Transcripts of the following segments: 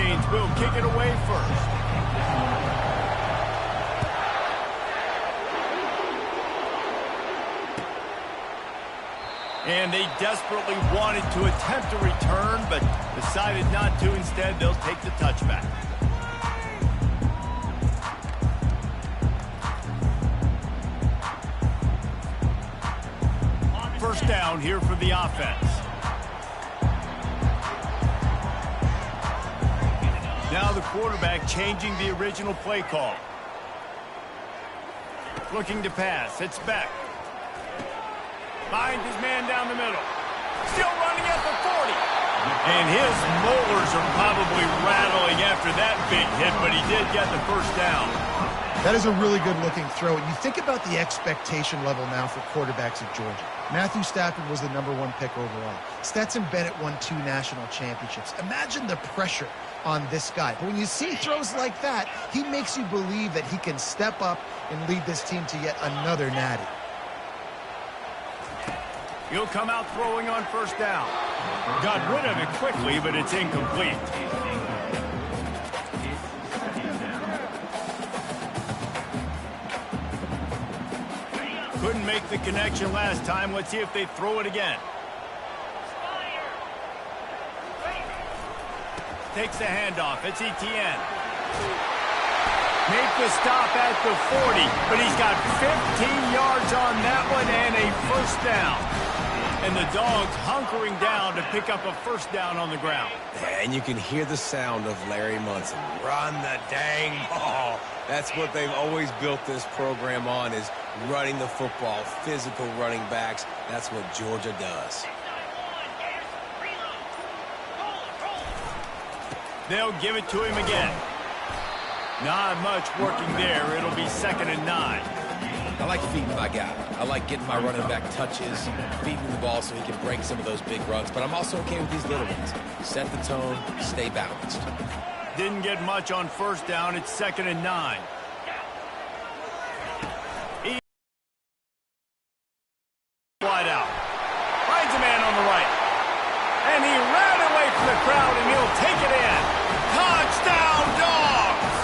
Hurricanes will kick it away first. And they desperately wanted to attempt a return, but decided not to. Instead, they'll take the touchback. First down here for the offense. Now the quarterback changing the original play call. Looking to pass. It's back. Finds his man down the middle. Still running at the 40. And his molars are probably rattling after that big hit, but he did get the first down. That is a really good-looking throw. And you think about the expectation level now for quarterbacks at Georgia. Matthew Stafford was the #1 pick overall. Stetson Bennett won 2 national championships. Imagine the pressure on this guy. But when you see throws like that, he makes you believe that he can step up and lead this team to yet another natty. He'll come out throwing on first down. Got rid of it quickly, but it's incomplete. Couldn't make the connection last time. Let's see if they throw it again. Takes the handoff. It's Etienne. Make the stop at the 40, but he's got 15 yards on that one and a first down. And the Dogs hunkering down to pick up a first down on the ground. And you can hear the sound of Larry Munson. Run the dang ball. That's what they've always built this program on, is running the football, physical running backs. That's what Georgia does. They'll give it to him again. Not much working there. It'll be 2nd and 9. I like feeding my guy. I like getting my running back touches, feeding the ball so he can break some of those big runs. But I'm also okay with these little ones. Set the tone, stay balanced. Didn't get much on first down. It's 2nd and 9. Wide out. Finds a man on the right. And he ran away from the crowd, and he'll take it in. Touchdown, Dogs!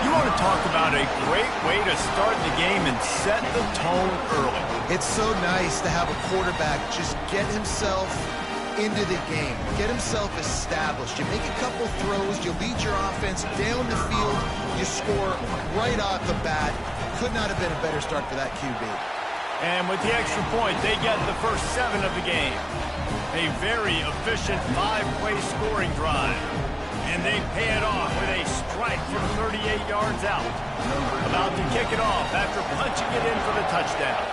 You want to talk about a great way to start the game and set the tone early. It's so nice to have a quarterback just get himself into the game, get himself established. You make a couple throws, you lead your offense down the field, you score right off the bat. Could not have been a better start for that QB. And with the extra point, they get the first 7 of the game. A very efficient 5-play scoring drive. And they pay it off with a strike from 38 yards out. About to kick it off after punching it in for the touchdown.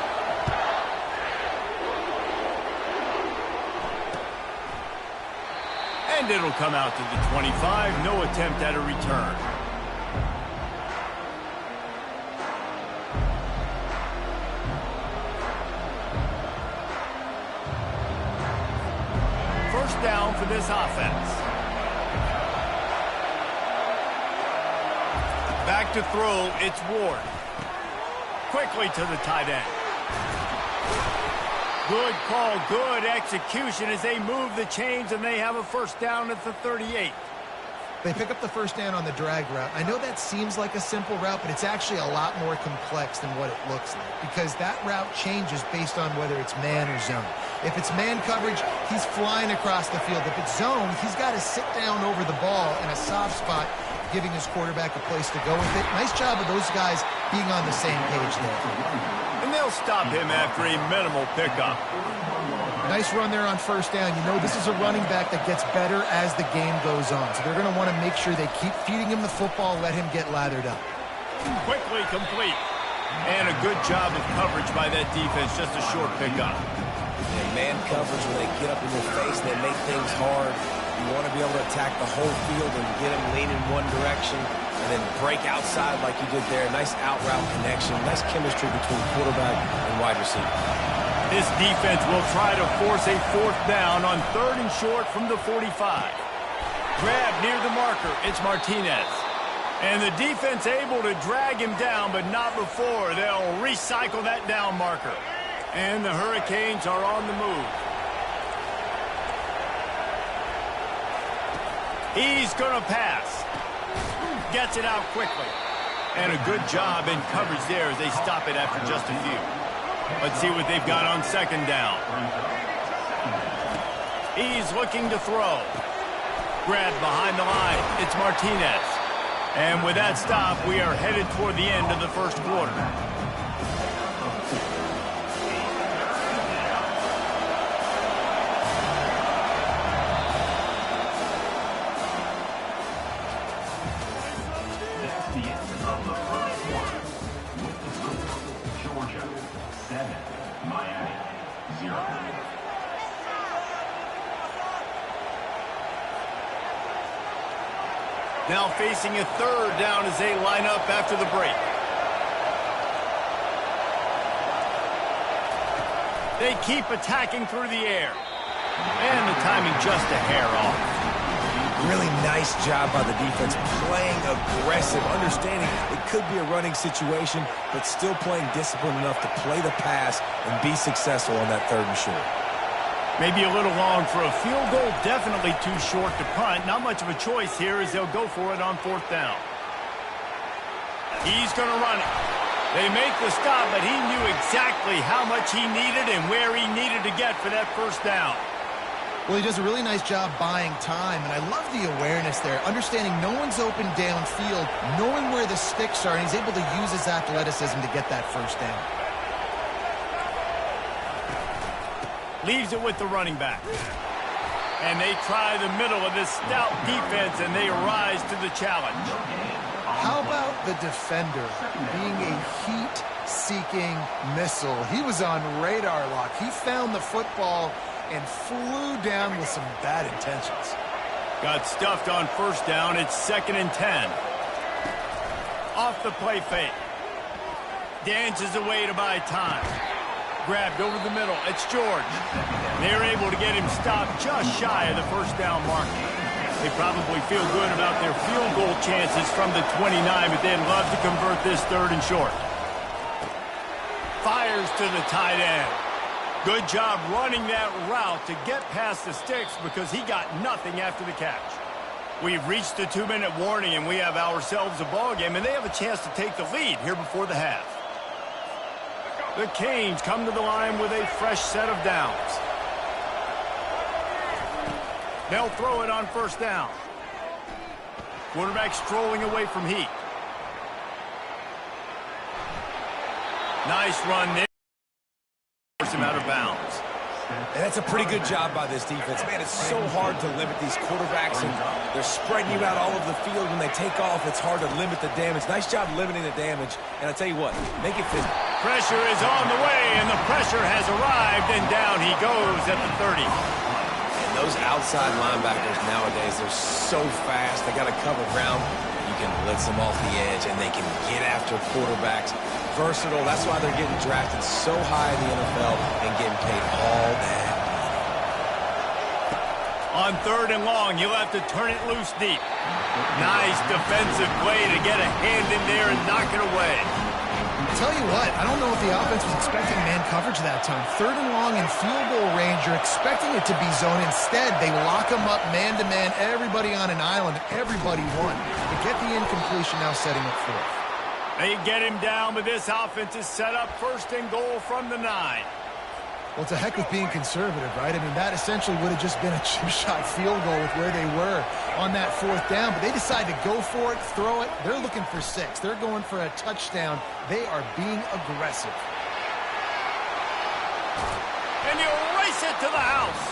And it'll come out to the 25. No attempt at a return. First down for this offense. Back to throw, it's Ward. Quickly to the tight end. Good call, good execution as they move the chains, and they have a first down at the 38. They pick up the first down on the drag route. I know that seems like a simple route, but it's actually a lot more complex than what it looks like, because that route changes based on whether it's man or zone. If it's man coverage, he's flying across the field. If it's zone, he's got to sit down over the ball in a soft spot, giving his quarterback a place to go with it. Nice job of those guys being on the same page there. And they'll stop him after a minimal pickup. Nice run there on first down. You know, this is a running back that gets better as the game goes on. So they're going to want to make sure they keep feeding him the football, let him get lathered up. Quickly complete. And a good job of coverage by that defense. Just a short pickup. And man coverage, when they get up in your face, they make things hard. You want to be able to attack the whole field and get them leaning one direction and then break outside like you did there. Nice out route connection. Nice chemistry between quarterback and wide receiver. This defense will try to force a 4th down on 3rd and short from the 45. Grab near the marker. It's Martinez. And the defense able to drag him down, but not before. They'll recycle that down marker. And the Hurricanes are on the move. He's going to pass. Gets it out quickly. And a good job in coverage there as they stop it after just a few. Let's see what they've got on second down. He's looking to throw. Grabbed behind the line. It's Martinez. And with that stop, we are headed toward the end of the first quarter. That's the end of the first quarter. With the score, Georgia 7, Miami 0. Now facing a third down as they line up after the break. They keep attacking through the air. And the timing just a hair off. Really nice job by the defense, playing aggressive, understanding it could be a running situation, but still playing disciplined enough to play the pass and be successful on that third and short. Maybe a little long for a field goal, definitely too short to punt. Not much of a choice here as they'll go for it on fourth down. He's going to run it. They make the stop, but he knew exactly how much he needed and where he needed to get for that first down. Well, he does a really nice job buying time, and I love the awareness there, understanding no one's open downfield, knowing where the sticks are, and he's able to use his athleticism to get that first down. Leaves it with the running back. And they try the middle of this stout defense, and they rise to the challenge. How about the defender being a heat-seeking missile? He was on radar lock. He found the football and flew down with some bad intentions. Got stuffed on first down. It's 2nd and 10. Off the play fake. Dances away to buy time. Grabbed over the middle. It's George. They're able to get him stopped just shy of the first down mark. They probably feel good about their field goal chances from the 29, but they'd love to convert this third and short. Fires to the tight end. Good job running that route to get past the sticks because he got nothing after the catch. We've reached the 2-minute warning, and we have ourselves a ball game, and they have a chance to take the lead here before the half. The Canes come to the line with a fresh set of downs. They'll throw it on first down. Quarterback strolling away from heat. Nice run there. Force him out of bounds. And that's a pretty good job by this defense. Man, it's so hard to limit these quarterbacks, and they're spreading you out all over the field. When they take off, it's hard to limit the damage. Nice job limiting the damage. And I tell you what, make it physical. Pressure is on the way, and the pressure has arrived, and down he goes at the 30. And those outside linebackers nowadays, they're so fast. They got to cover ground. You can blitz them off the edge, and they can get after quarterbacks. Versatile. That's why they're getting drafted so high in the NFL and getting paid all that money. On third and long, you'll have to turn it loose deep. Nice defensive play to get a hand in there and knock it away. I'll tell you what, I don't know if the offense was expecting man coverage that time. Third and long in field goal range, you're expecting it to be zone. Instead, they lock them up man-to-man, everybody on an island, everybody won. They get the incompletion, now setting up fourth. They get him down, but this offense is set up 1st and goal from the 9. Well, it's a heck with being conservative, right? I mean, that essentially would have just been a chip shot field goal with where they were on that fourth down, but they decide to go for it, throw it. They're looking for 6. They're going for a touchdown. They are being aggressive. And you race it to the house.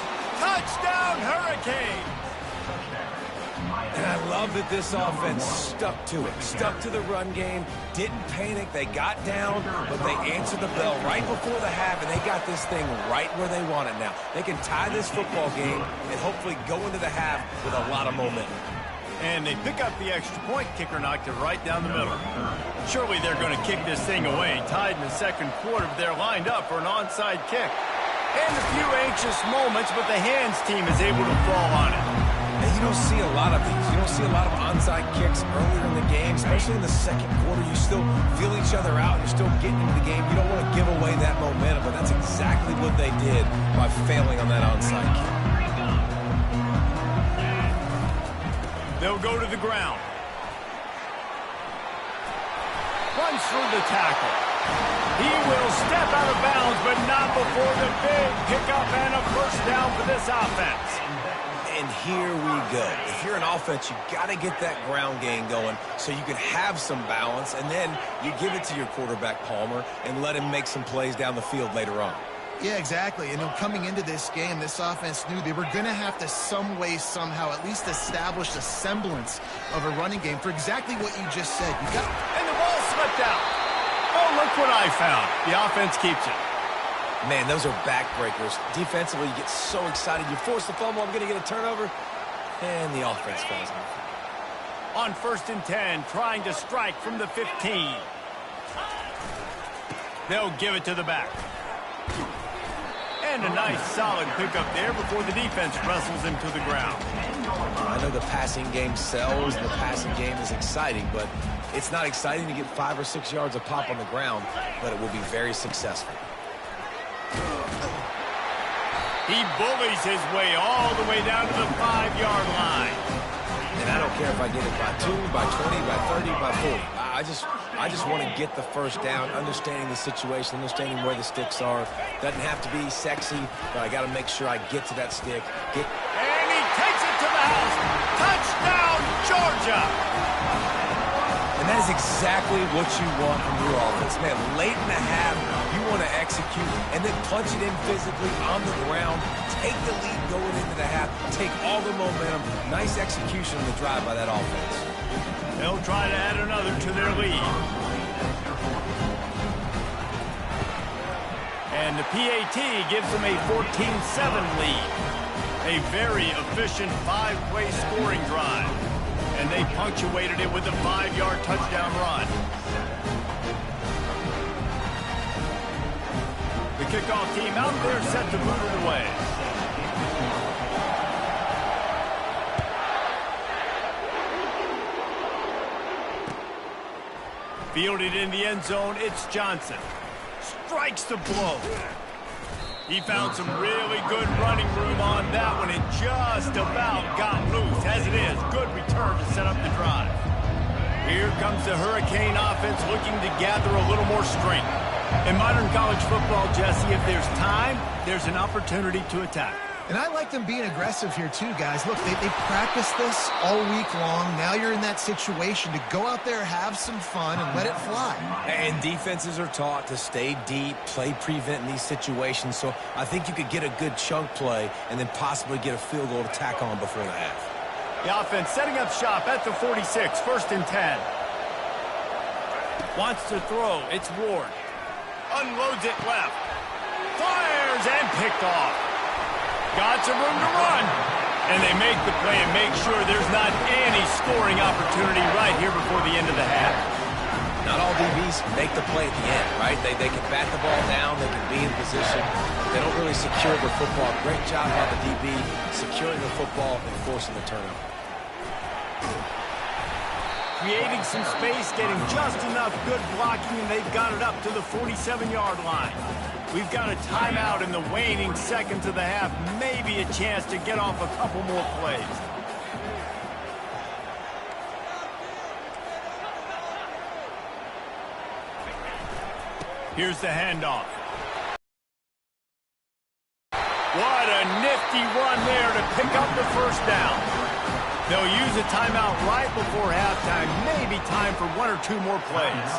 Touchdown, Hurricane. And I love that this offense stuck to it, stuck to the run game, didn't panic. They got down, but they answered the bell right before the half, and they got this thing right where they want it now. They can tie this football game and hopefully go into the half with a lot of momentum. And they pick up the extra point. Kicker knocked it right down the middle. Surely they're going to kick this thing away. Tied in the second quarter, but they're lined up for an onside kick. And a few anxious moments, but the hands team is able to fall on it. And you don't see a lot of these. You don't see a lot of onside kicks earlier in the game, especially in the second quarter. You still feel each other out. You're still getting into the game. You don't want to give away that momentum, but that's exactly what they did by failing on that onside kick. They'll go to the ground. Runs through the tackle. He will step out of bounds, but not before the big pickup and a first down for this offense. And here we go. If you're an offense, you got to get that ground game going so you can have some balance, and then you give it to your quarterback, Palmer, and let him make some plays down the field later on. Yeah, exactly. And coming into this game, this offense knew they were going to have to some way, somehow, at least establish a semblance of a running game for exactly what you just said. You got, and the ball slipped out. Oh, look what I found. The offense keeps it. Man, those are backbreakers. Defensively, you get so excited. You force the fumble, I'm going to get a turnover, and the offense falls out. On 1st and 10, trying to strike from the 15. They'll give it to the back. And a nice solid pickup there before the defense wrestles him to the ground. I know the passing game sells, and the passing game is exciting, but it's not exciting to get 5 or 6 yards of pop on the ground, but it will be very successful. He bullies his way all the way down to the 5-yard line. And I don't care if I get it by 2, by 20, by 30, by 40. I just want to get the first down, understanding the situation, understanding where the sticks are. Doesn't have to be sexy, but I got to make sure I get to that stick. And he takes it to the house. Touchdown, Georgia! And that is exactly what you want from your offense. Man, late in the half, you want to execute and then punch it in physically on the ground. Take the lead going into the half. Take all the momentum. Nice execution on the drive by that offense. They'll try to add another to their lead. And the PAT gives them a 14-7 lead. A very efficient 5-play scoring drive. And they punctuated it with a 5-yard touchdown run. The kickoff team out there set to boot it away. Fielded in the end zone, it's Johnson. Strikes the blow. He found some really good running room on that one and just about got loose. As it is, good return to set up the drive. Here comes the Hurricane offense looking to gather a little more strength. In modern college football, Jesse, if there's time, there's an opportunity to attack. and I like them being aggressive here too, guys. Look, they practiced this all week long. Now you're in that situation to go out there, have some fun, and let it fly. And defenses are taught to stay deep, play prevent in these situations. So I think you could get a good chunk play and then possibly get a field goal to tack on before the half. The offense setting up shop at the 46, 1st and 10. Wants to throw. It's Ward. Unloads it left. Fires and picked off. Got some room to run. And they make the play and make sure there's not any scoring opportunity right here before the end of the half. Not all DBs make the play at the end, right? They can bat the ball down. They can be in position. They don't really secure the football. Great job by the DB securing the football and forcing the turnover. Creating some space, getting just enough good blocking, and they've got it up to the 47-yard line. We've got a timeout in the waning seconds of the half. Maybe a chance to get off a couple more plays. Here's the handoff. What a nifty run there to pick up the first down. They'll use a timeout right before halftime. Maybe time for one or two more plays.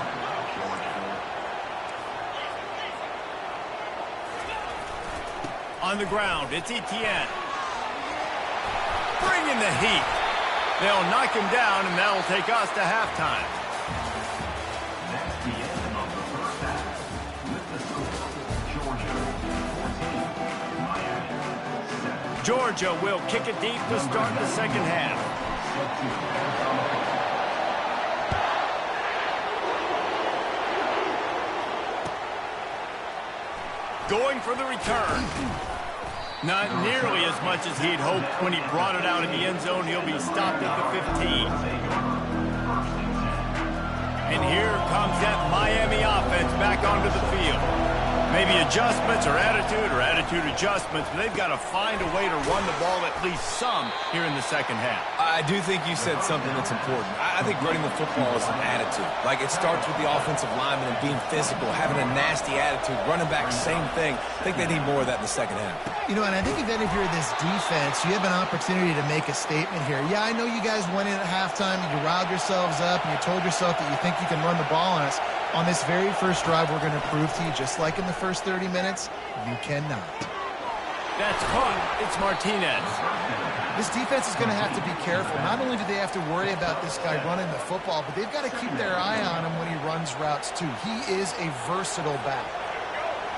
On the ground, it's Etienne. Bringing the heat. They'll knock him down, and that'll take us to halftime. That's the end of the first half. With the score, Georgia 14, Miami 7. Georgia will kick it deep to start the second half. Going for the return. Not nearly as much as he'd hoped when he brought it out in the end zone. He'll be stopped at the 15. And here comes that Miami offense back onto the field. Maybe adjustments or attitude adjustments, but they've got to find a way to run the ball at least some here in the second half. I do think you said something that's important. I think running the football is an attitude. Like, it starts with the offensive lineman and being physical, having a nasty attitude. Running back, same thing. I think they need more of that in the second half. You know, and I think even if you're this defense, you have an opportunity to make a statement here. Yeah, I know you guys went in at halftime and you riled yourselves up and you told yourself that you think you can run the ball on us. On this very first drive, we're going to prove to you, just like in the first 30 minutes, you cannot. That's caught. It's Martinez. This defense is going to have to be careful. Not only do they have to worry about this guy running the football, but they've got to keep their eye on him when he runs routes, too. He is a versatile back.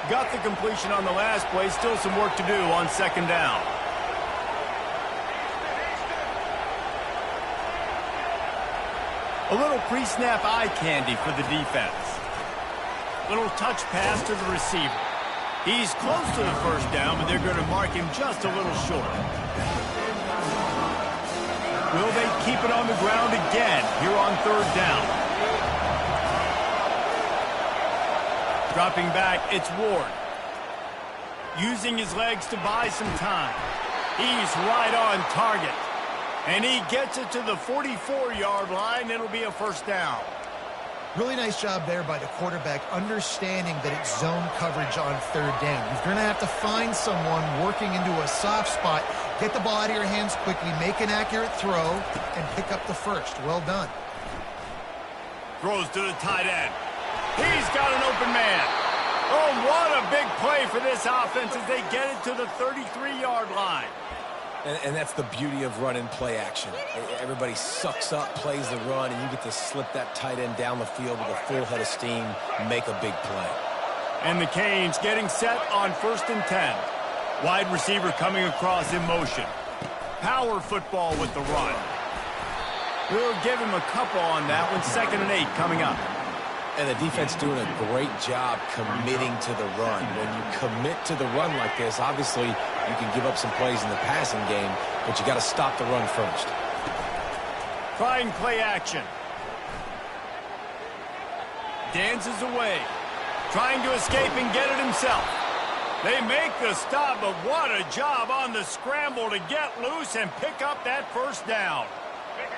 Got the completion on the last play. Still some work to do on second down. A little pre-snap eye candy for the defense. Little touch pass to the receiver. He's close to the first down, but they're going to mark him just a little short. Will they keep it on the ground again here on third down? Dropping back, it's Ward. Using his legs to buy some time. He's right on target. And he gets it to the 44-yard line. It'll be a first down. Really nice job there by the quarterback, understanding that it's zone coverage on third down. You're going to have to find someone working into a soft spot, get the ball out of your hands quickly, make an accurate throw, and pick up the first. Well done. Throws to the tight end. He's got an open man. Oh, what a big play for this offense as they get it to the 33-yard line. And that's the beauty of run and play action. Everybody sucks up, plays the run, and you get to slip that tight end down the field with a full head of steam, make a big play. And the Canes getting set on 1st and 10. Wide receiver coming across in motion. Power football with the run. We'll give him a couple on that one. 2nd and 8 coming up. And the defense doing a great job committing to the run. When you commit to the run like this, obviously you can give up some plays in the passing game, but you got to stop the run first. Trying play action. Dances away. Trying to escape and get it himself. They make the stop, but what a job on the scramble to get loose and pick up that first down.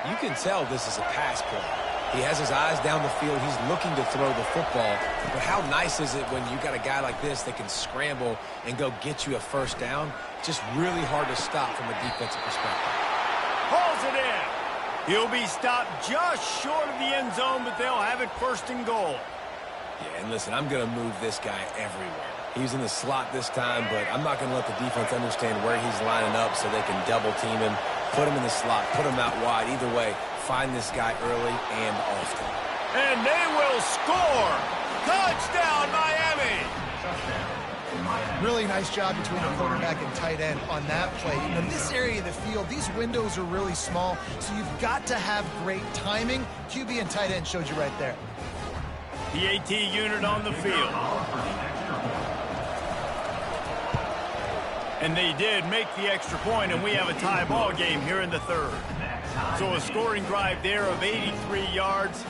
You can tell this is a pass play. He has his eyes down the field. He's looking to throw the football. But how nice is it when you got a guy like this that can scramble and go get you a first down? Just really hard to stop from a defensive perspective. Hauls it in. He'll be stopped just short of the end zone, but they'll have it 1st and goal. Yeah, and listen, I'm going to move this guy everywhere. He's in the slot this time, but I'm not going to let the defense understand where he's lining up so they can double team him, put him in the slot, put him out wide. Either way, find this guy early and often. And they will score. Touchdown, Miami. Really nice job between the quarterback and tight end on that play. In this area of the field, these windows are really small, so you've got to have great timing. QB and tight end showed you right there. The AT unit on the field. And they did make the extra point, and we have a tie ball game here in the third. So a scoring drive there of 83 yards,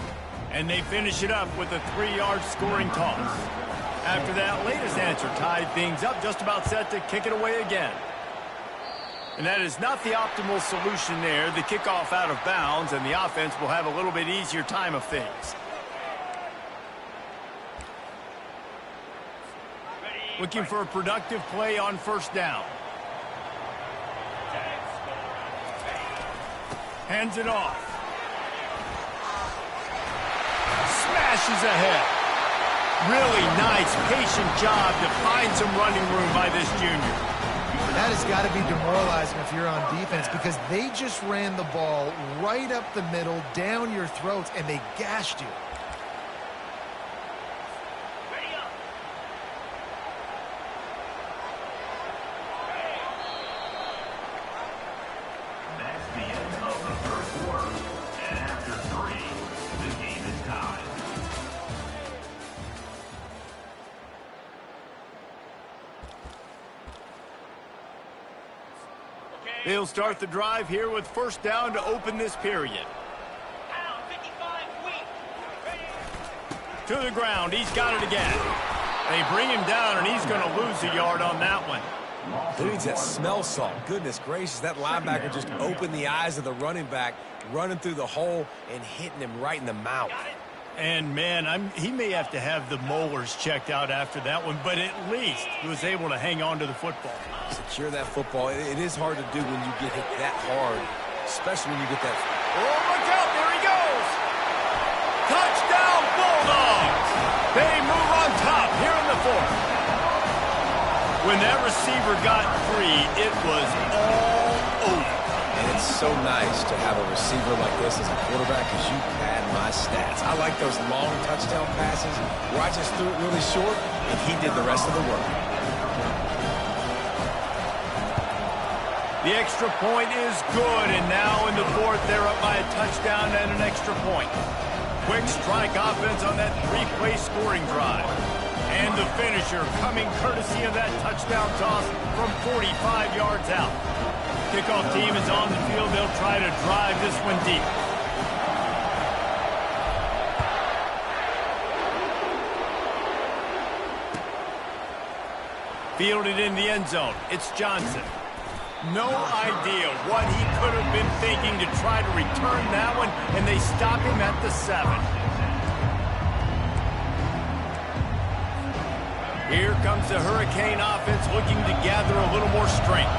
and they finish it up with a 3-yard scoring toss. After that latest answer tied things up, just about set to kick it away again. And that is not the optimal solution there. The kickoff out of bounds, and the offense will have a little bit easier time of things. Looking for a productive play on 1st down. Hands it off. Smashes ahead. Really nice, patient job to find some running room by this junior. That has got to be demoralizing if you're on defense, because they just ran the ball right up the middle, down your throats, and they gashed you. They'll start the drive here with 1st down to open this period. To the ground. He's got it again. They bring him down, and he's going to lose a yard on that one. Who needs that smell salt? Goodness gracious, that linebacker just opened the eyes of the running back, running through the hole and hitting him right in the mouth. And, man, he may have to have the molars checked out after that one, but at least he was able to hang on to the football. Secure that football. It is hard to do when you get hit that hard, especially when you get that. Oh, look out. There he goes. Touchdown, Bulldogs. They move on top here in the fourth. When that receiver got free, it was all over. And it's so nice to have a receiver like this as a quarterback because you pad my stats. I like those long touchdown passes where I just threw it really short and he did the rest of the work. The extra point is good, and now in the fourth, they're up by a touchdown and an extra point. Quick strike offense on that three-play scoring drive. And the finisher coming courtesy of that touchdown toss from 45 yards out. Kickoff team is on the field. They'll try to drive this one deep. Fielded in the end zone. It's Johnson. No idea what he could have been thinking to try to return that one, and they stop him at the 7. Here comes the Hurricane offense looking to gather a little more strength.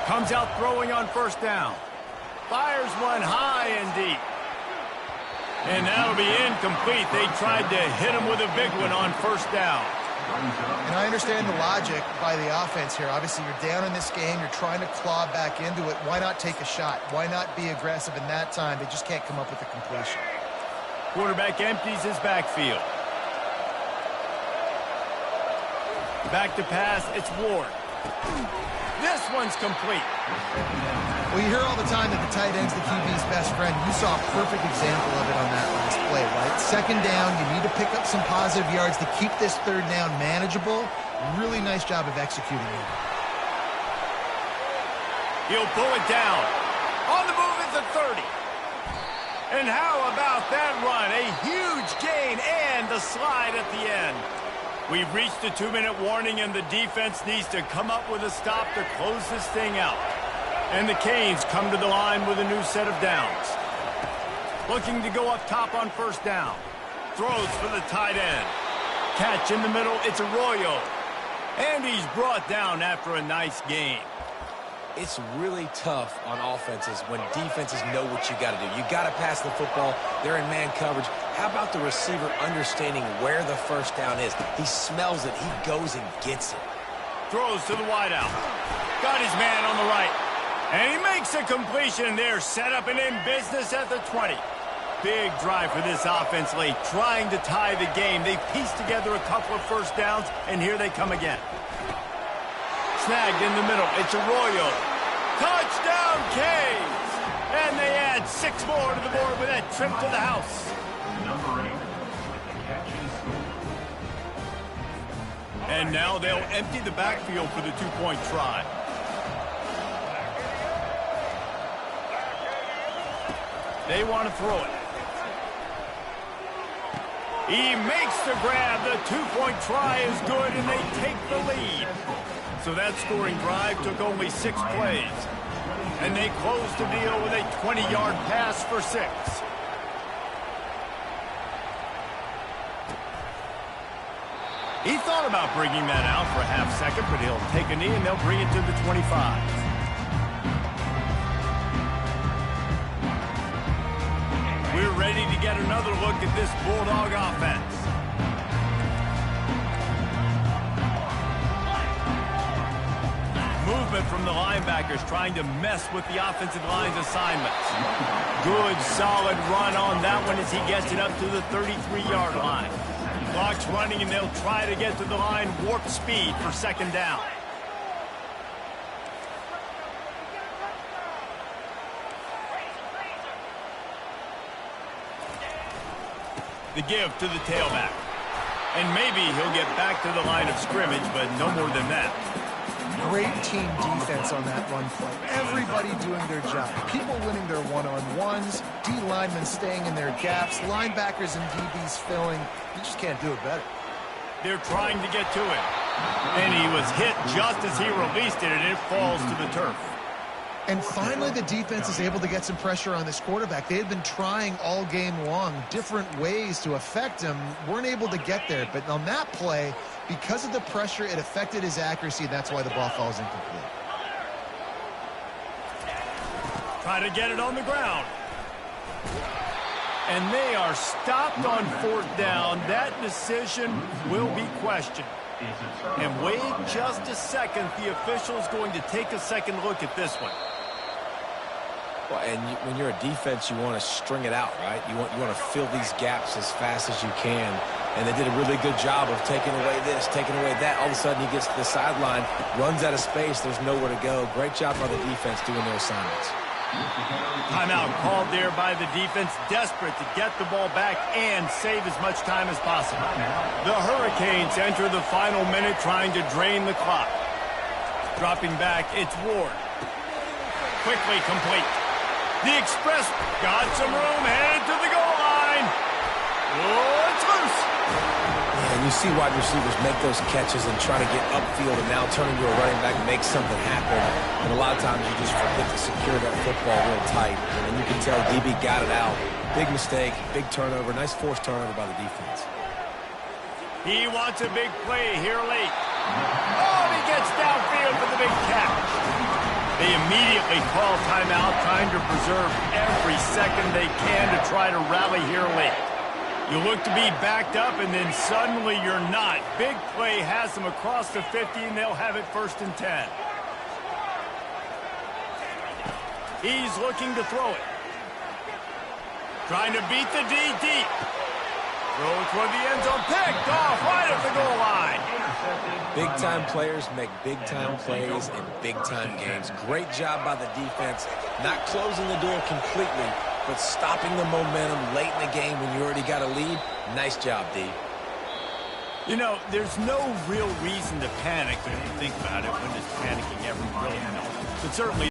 Comes out throwing on first down. Fires one high and deep. And that'll be incomplete. They tried to hit him with a big one on first down. And I understand the logic by the offense here. Obviously, you're down in this game. You're trying to claw back into it. Why not take a shot? Why not be aggressive in that time? They just can't come up with a completion. Quarterback empties his backfield. Back to pass, it's Ward. This one's complete. Well, you hear all the time that the tight end's the QB's best friend. You saw a perfect example of it on that last play, right? Second down, you need to pick up some positive yards to keep this third down manageable. Really nice job of executing it. He'll pull it down. On the move at the 30. And how about that run? A huge gain and the slide at the end. We've reached the 2-minute warning, and the defense needs to come up with a stop to close this thing out. And the Canes come to the line with a new set of downs. Looking to go up top on first down. Throws for the tight end. Catch in the middle, it's Arroyo. And he's brought down after a nice gain. It's really tough on offenses when defenses know what you got to do. You got to pass the football. They're in man coverage. How about the receiver understanding where the first down is? He smells it. He goes and gets it. Throws to the wideout. Got his man on the right. And he makes a completion there. Set up and in business at the 20. Big drive for this offense late, trying to tie the game. They pieced together a couple of first downs, and here they come again. Snagged in the middle. It's Arroyo. Touchdown, Canes! And they add 6 more to the board with that trip to the house. Number 8 with the catches. And now they'll empty the backfield for the 2-point try. They want to throw it. He makes the grab. The 2-point try is good, and they take the lead. So that scoring drive took only 6 plays. And they closed the deal with a 20-yard pass for 6. He thought about bringing that out for a half second, but he'll take a knee, and they'll bring it to the 25. We're ready to get another look at this Bulldog offense. Movement from the linebackers trying to mess with the offensive line's assignments. Good, solid run on that one as he gets it up to the 33-yard line. Clock's running, and they'll try to get to the line warp speed for second down. The give to the tailback. And maybe he'll get back to the line of scrimmage, but no more than that. great team defense on that run play. Everybody doing their job. People winning their one-on-ones, D linemen staying in their gaps, linebackers and DBs filling. You just can't do it better. They're trying to get to it. And he was hit just as he released it, and it falls to the turf. And finally, the defense is able to get some pressure on this quarterback. They had been trying all game long different ways to affect him. Weren't able to get there. But on that play, because of the pressure, it affected his accuracy. And that's why the ball falls incomplete. Try to get it on the ground. And they are stopped on 4th down. That decision will be questioned. And wait just a second. The official's going to take a second look at this one. Well, and when you're a defense, you want to string it out, right? You want to fill these gaps as fast as you can. And they did a really good job of taking away this, taking away that. All of a sudden, he gets to the sideline, runs out of space. There's nowhere to go. Great job by the defense doing their assignments. Timeout called there by the defense, desperate to get the ball back and save as much time as possible. The Hurricanes enter the final minute trying to drain the clock. Dropping back, it's Ward. Quickly complete. The Express got some room, headed to the goal line. Oh, it's loose. Yeah, and you see wide receivers make those catches and try to get upfield and now turn into a running back and make something happen. And a lot of times you just forget to secure that football real tight. And you can tell DB got it out. Big mistake, big turnover, nice forced turnover by the defense. He wants a big play here late. Oh, he gets downfield for the big catch. They immediately call timeout, trying to preserve every second they can to try to rally here late. You look to be backed up, and then suddenly you're not. Big play has them across the 50, and they'll have it 1st and 10. He's looking to throw it. Trying to beat the D deep. Throw toward the end zone, picked off right at the goal line. Big-time players make big-time plays in big-time games. Great job by the defense, not closing the door completely, but stopping the momentum late in the game when you already got a lead. Nice job, D. You know, there's no real reason to panic when you think about it. When does panicking ever really help? But certainly